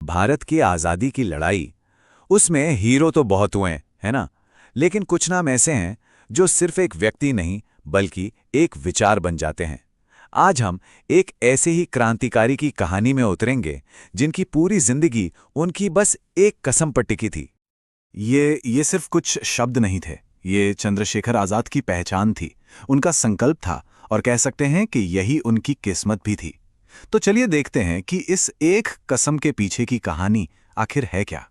भारत की आज़ादी की लड़ाई, उसमें हीरो तो बहुत हुए हैं, है ना? लेकिन कुछ नाम ऐसे हैं जो सिर्फ एक व्यक्ति नहीं बल्कि एक विचार बन जाते हैं। आज हम एक ऐसे ही क्रांतिकारी की कहानी में उतरेंगे जिनकी पूरी जिंदगी उनकी बस एक कसम पर टिकी थी। ये सिर्फ कुछ शब्द नहीं थे, ये चंद्रशेखर आज़ाद की पहचान थी, उनका संकल्प था और कह सकते हैं कि यही उनकी किस्मत भी थी। तो चलिए देखते हैं कि इस एक कसम के पीछे की कहानी आखिर है क्या।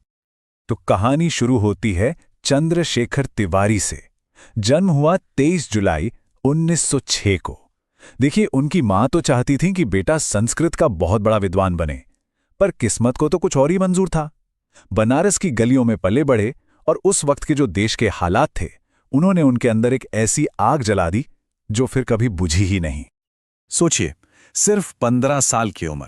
तो कहानी शुरू होती है चंद्रशेखर तिवारी से। जन्म हुआ 23 जुलाई 1906 को। देखिए, उनकी मां तो चाहती थी कि बेटा संस्कृत का बहुत बड़ा विद्वान बने, पर किस्मत को तो कुछ और ही मंजूर था। बनारस की गलियों में पले बढ़े और उस वक्त के जो देश के हालात थे, उन्होंने उनके अंदर एक ऐसी आग जला दी जो फिर कभी बुझी ही नहीं। सोचिए, सिर्फ 15 साल की उम्र।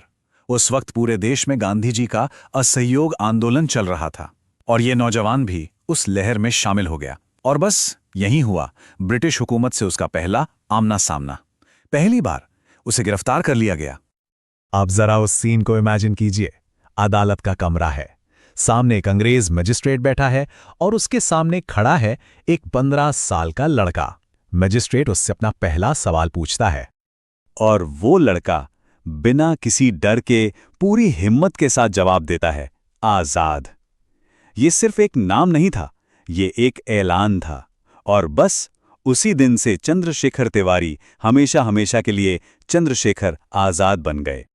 उस वक्त पूरे देश में गांधी जी का असहयोग आंदोलन चल रहा था और ये नौजवान भी उस लहर में शामिल हो गया। और बस यही हुआ, ब्रिटिश हुकूमत से उसका पहला आमना सामना। पहली बार उसे गिरफ्तार कर लिया गया। आप जरा उस सीन को इमेजिन कीजिए। अदालत का कमरा है, सामने एक अंग्रेज मजिस्ट्रेट बैठा है और उसके सामने खड़ा है एक 15 साल का लड़का। मजिस्ट्रेट उससे अपना पहला सवाल पूछता है और वो लड़का बिना किसी डर के पूरी हिम्मत के साथ जवाब देता है, आजाद। ये सिर्फ एक नाम नहीं था, ये एक ऐलान था। और बस उसी दिन से चंद्रशेखर तिवारी हमेशा हमेशा के लिए चंद्रशेखर आजाद बन गए।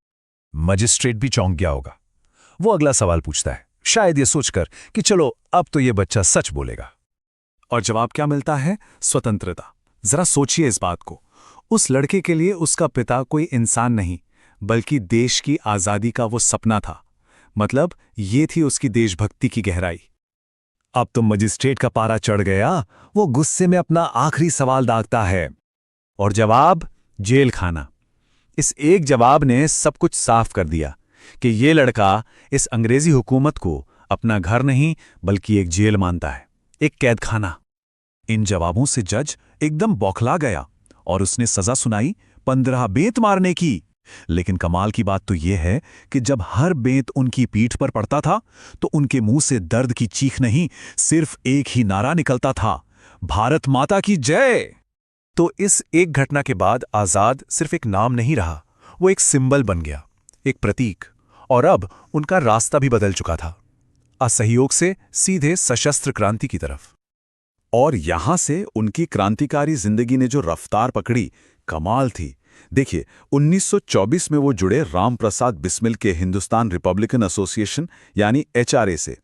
मजिस्ट्रेट भी चौंक गया होगा। वो अगला सवाल पूछता है, शायद ये सोचकर कि चलो अब तो ये बच्चा सच बोलेगा। और जवाब क्या मिलता है? स्वतंत्रता। जरा सोचिए इस बात को। उस लड़के के लिए उसका पिता कोई इंसान नहीं, बल्कि देश की आजादी का वो सपना था। मतलब ये थी उसकी देशभक्ति की गहराई। अब तो मजिस्ट्रेट का पारा चढ़ गया। वो गुस्से में अपना आखिरी सवाल दागता है और जवाब, जेल खाना। इस एक जवाब ने सब कुछ साफ कर दिया कि ये लड़का इस अंग्रेजी हुकूमत को अपना घर नहीं बल्कि एक जेल मानता है, एक कैद खाना। इन जवाबों से जज एकदम बौखला गया और उसने सजा सुनाई 15 बेंत मारने की। लेकिन कमाल की बात तो यह है कि जब हर बेंत उनकी पीठ पर पड़ता था तो उनके मुंह से दर्द की चीख नहीं, सिर्फ एक ही नारा निकलता था, भारत माता की जय। तो इस एक घटना के बाद आजाद सिर्फ एक नाम नहीं रहा, वो एक सिंबल बन गया, एक प्रतीक। और अब उनका रास्ता भी बदल चुका था, असहयोग से सीधे सशस्त्र क्रांति की तरफ। और यहां से उनकी क्रांतिकारी जिंदगी ने जो रफ्तार पकड़ी, कमाल थी। देखिए, 1924 में वो जुड़े राम प्रसाद बिस्मिल के हिंदुस्तान रिपब्लिकन एसोसिएशन यानी एचआरए से।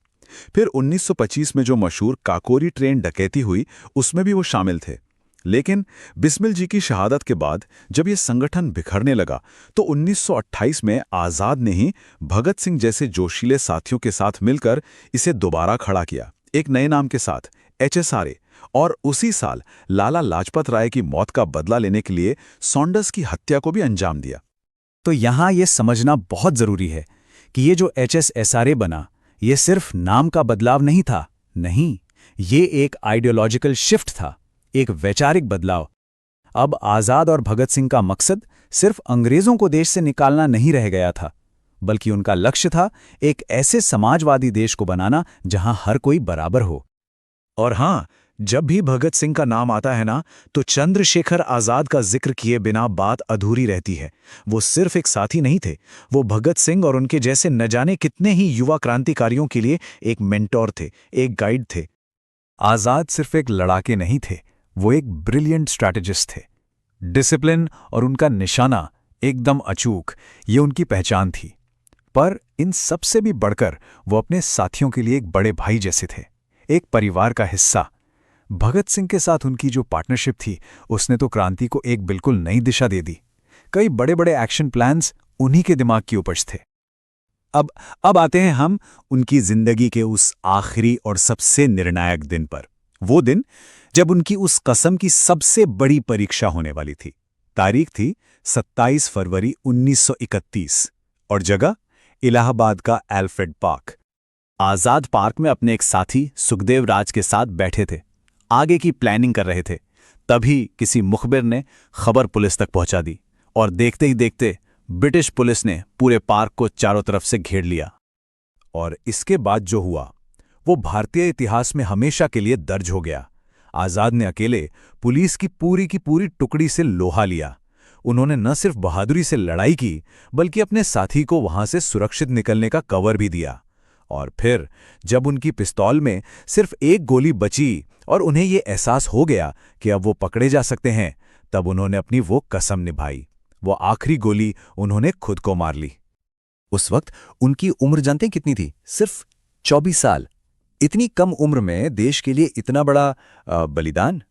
फिर 1925 में जो मशहूर काकोरी ट्रेन डकैती हुई, उसमें भी वो शामिल थे। लेकिन बिस्मिल जी की शहादत के बाद जब ये संगठन बिखरने लगा तो 1928 में आजाद ने ही भगत सिंह जैसे जोशीले साथियों के साथ मिलकर इसे दोबारा खड़ा किया, एक नए नाम के साथ, एचएसआरए। और उसी साल लाला लाजपत राय की मौत का बदला लेने के लिए सॉन्डर्स की हत्या को भी अंजाम दिया। तो यहां यह समझना बहुत जरूरी है कि ये जो एचएसआरए बना, ये सिर्फ नाम का बदलाव नहीं था। नहीं, ये एक आइडियोलॉजिकल शिफ्ट था, एक वैचारिक बदलाव। अब आजाद और भगत सिंह का मकसद सिर्फ अंग्रेजों को देश से निकालना नहीं रह गया था, बल्कि उनका लक्ष्य था एक ऐसे समाजवादी देश को बनाना जहां हर कोई बराबर हो। और हां, जब भी भगत सिंह का नाम आता है ना, तो चंद्रशेखर आजाद का जिक्र किए बिना बात अधूरी रहती है। वो सिर्फ एक साथी नहीं थे, वो भगत सिंह और उनके जैसे न जाने कितने ही युवा क्रांतिकारियों के लिए एक मेंटोर थे, एक गाइड थे। आजाद सिर्फ एक लड़ाके नहीं थे, वो एक ब्रिलियंट स्ट्रैटेजिस्ट थे। डिसिप्लिन और उनका निशाना एकदम अचूक, ये उनकी पहचान थी। पर इन सबसे भी बढ़कर वो अपने साथियों के लिए एक बड़े भाई जैसे थे, एक परिवार का हिस्सा। भगत सिंह के साथ उनकी जो पार्टनरशिप थी, उसने तो क्रांति को एक बिल्कुल नई दिशा दे दी। कई बड़े बड़े एक्शन प्लान्स उन्हीं के दिमाग की उपज थे। अब आते हैं हम उनकी जिंदगी के उस आखिरी और सबसे निर्णायक दिन पर। वो दिन जब उनकी उस कसम की सबसे बड़ी परीक्षा होने वाली थी। तारीख थी 27 फरवरी 1931 और जगह इलाहाबाद का एल्फ्रेड पार्क। आजाद पार्क में अपने एक साथी सुखदेव राज के साथ बैठे थे, आगे की प्लानिंग कर रहे थे। तभी किसी मुखबिर ने खबर पुलिस तक पहुंचा दी और देखते ही देखते ब्रिटिश पुलिस ने पूरे पार्क को चारों तरफ से घेर लिया। और इसके बाद जो हुआ वो भारतीय इतिहास में हमेशा के लिए दर्ज हो गया। आजाद ने अकेले पुलिस की पूरी टुकड़ी से लोहा लिया। उन्होंने न सिर्फ बहादुरी से लड़ाई की, बल्कि अपने साथी को वहां से सुरक्षित निकलने का कवर भी दिया। और फिर जब उनकी पिस्तौल में सिर्फ एक गोली बची और उन्हें ये एहसास हो गया कि अब वो पकड़े जा सकते हैं, तब उन्होंने अपनी वो कसम निभाई। वो आखिरी गोली उन्होंने खुद को मार ली। उस वक्त उनकी उम्र जानते हैं कितनी थी? सिर्फ 24 साल। इतनी कम उम्र में देश के लिए इतना बड़ा बलिदान।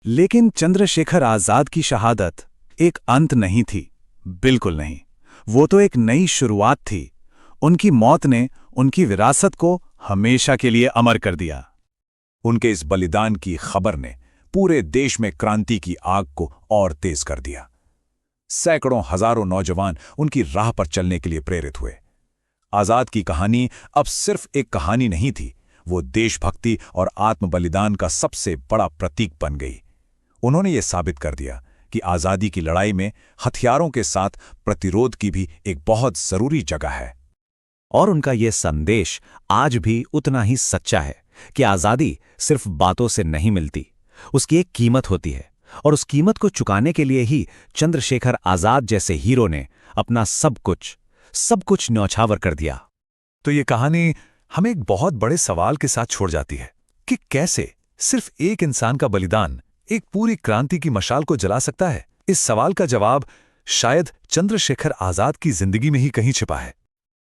लेकिन चंद्रशेखर आजाद की शहादत एक अंत नहीं थी, बिल्कुल नहीं। वो तो एक नई शुरुआत थी। उनकी मौत ने उनकी विरासत को हमेशा के लिए अमर कर दिया। उनके इस बलिदान की खबर ने पूरे देश में क्रांति की आग को और तेज कर दिया। सैकड़ों हजारों नौजवान उनकी राह पर चलने के लिए प्रेरित हुए। आजाद की कहानी अब सिर्फ एक कहानी नहीं थी, वो देशभक्ति और आत्म बलिदान का सबसे बड़ा प्रतीक बन गई। उन्होंने ये साबित कर दिया कि आजादी की लड़ाई में हथियारों के साथ प्रतिरोध की भी एक बहुत जरूरी जगह है। और उनका ये संदेश आज भी उतना ही सच्चा है कि आजादी सिर्फ बातों से नहीं मिलती, उसकी एक कीमत होती है, और उस कीमत को चुकाने के लिए ही चंद्रशेखर आजाद जैसे हीरो ने अपना सब कुछ न्यौछावर कर दिया। तो ये कहानी हमें एक बहुत बड़े सवाल के साथ छोड़ जाती है कि कैसे सिर्फ एक इंसान का बलिदान एक पूरी क्रांति की मशाल को जला सकता है। इस सवाल का जवाब शायद चंद्रशेखर आजाद की जिंदगी में ही कहीं छिपा है।